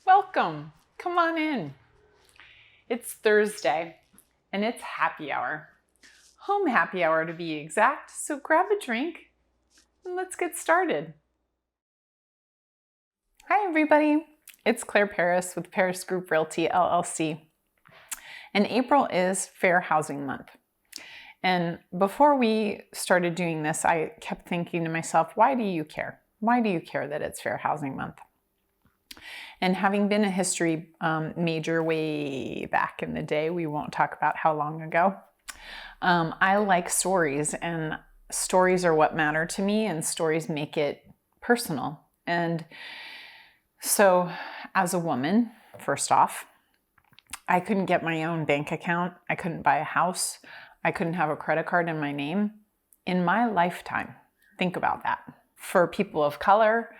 Welcome. Come on in. It's Thursday and it's happy hour. Home happy hour to be exact. So grab a drink and let's get started. Hi everybody. It's Claire Paris with Paris Group Realty, LLC. And April is Fair Housing Month. And before we started doing this, I kept thinking to myself, why do you care? Why do you care that it's Fair Housing Month? And having been a history major way back in the day, we won't talk about how long ago, I like stories, and stories are what matter to me, and stories make it personal. And so as a woman, first off, I couldn't get my own bank account. I couldn't buy a house. I couldn't have a credit card in my name in my lifetime. Think about that. For people of color,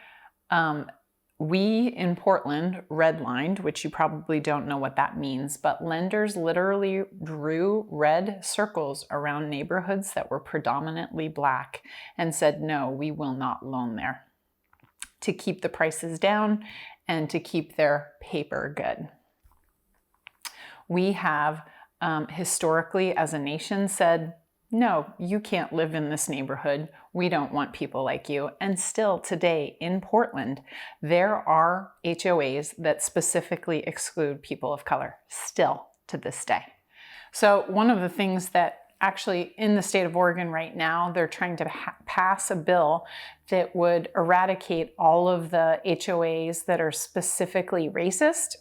we in Portland redlined, which you probably don't know what that means, but lenders literally drew red circles around neighborhoods that were predominantly Black and said, no, we will not loan there, to keep the prices down and to keep their paper good. We have historically as a nation said, no, you can't live in this neighborhood. We don't want people like you. And still today in Portland, there are HOAs that specifically exclude people of color, still to this day. So one of the things that actually in the state of Oregon right now, they're trying to pass a bill that would eradicate all of the HOAs that are specifically racist.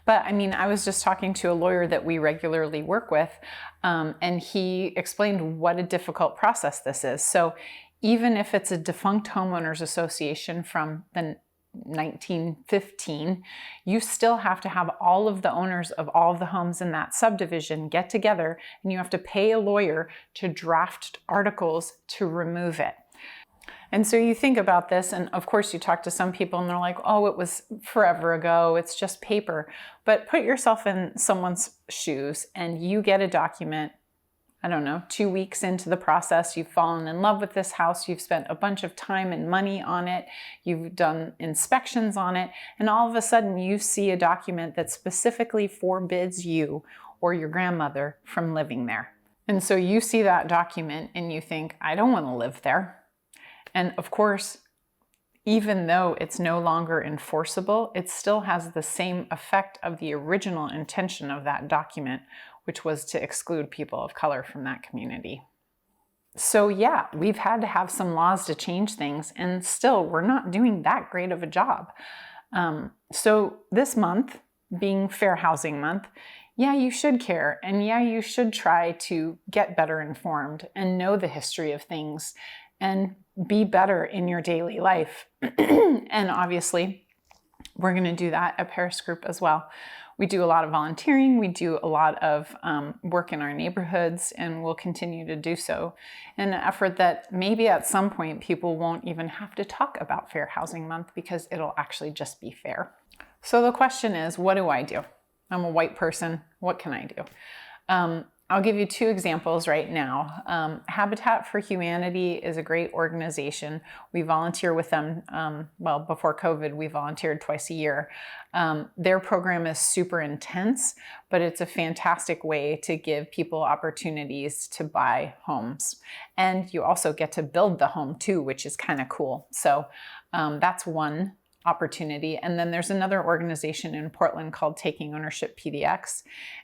But I mean, I was just talking to a lawyer that we regularly work with, and he explained what a difficult process this is. So even if it's a defunct homeowners association from the 1915, you still have to have all of the owners of all of the homes in that subdivision get together, and you have to pay a lawyer to draft articles to remove it. And so you think about this, and of course you talk to some people and they're like, oh, it was forever ago, it's just paper. But put yourself in someone's shoes and you get a document, I don't know, 2 weeks into the process, you've fallen in love with this house, you've spent a bunch of time and money on it, you've done inspections on it, and all of a sudden you see a document that specifically forbids you or your grandmother from living there. And so you see that document and you think, I don't want to live there. And of course, even though it's no longer enforceable, it still has the same effect of the original intention of that document, which was to exclude people of color from that community. So yeah, we've had to have some laws to change things, and still we're not doing that great of a job. So this month, being Fair Housing Month, yeah, you should care, and yeah, you should try to get better informed and know the history of things and be better in your daily life. And obviously, we're going to do that at Paris Group as well. We do a lot of volunteering, we do a lot of work in our neighborhoods, and we'll continue to do so in an effort that maybe at some point people won't even have to talk about Fair Housing Month because it'll actually just be fair. So the question is, what do I do? I'm a white person, what can I do? I'll give you two examples right now. Habitat for Humanity is a great organization. We volunteer with them. Well, before COVID, we volunteered twice a year. Their program is super intense, but it's a fantastic way to give people opportunities to buy homes. And you also get to build the home too, which is kind of cool. So that's one opportunity. And then there's another organization in Portland called Ownership PDX,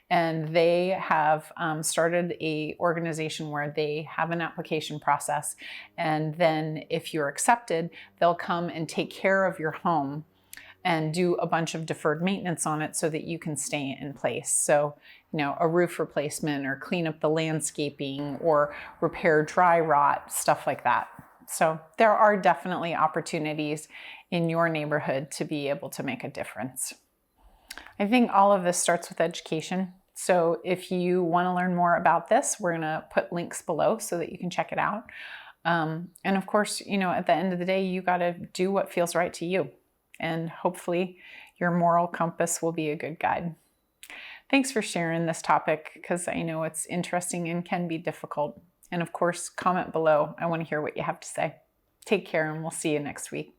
and they have started a organization where they have an application process, and then if you're accepted, they'll come and take care of your home and do a bunch of deferred maintenance on it so that you can stay in place. So, you know, a roof replacement or clean up the landscaping or repair dry rot, stuff like that. So there are definitely opportunities in your neighborhood to be able to make a difference. I think all of this starts with education. So if you want to learn more about this, we're going to put links below so that you can check it out. And of course, you know, at the end of the day, you got to do what feels right to you. And hopefully your moral compass will be a good guide. Thanks for sharing this topic because I know it's interesting and can be difficult. And of course, comment below. I want to hear what you have to say. Take care and we'll see you next week.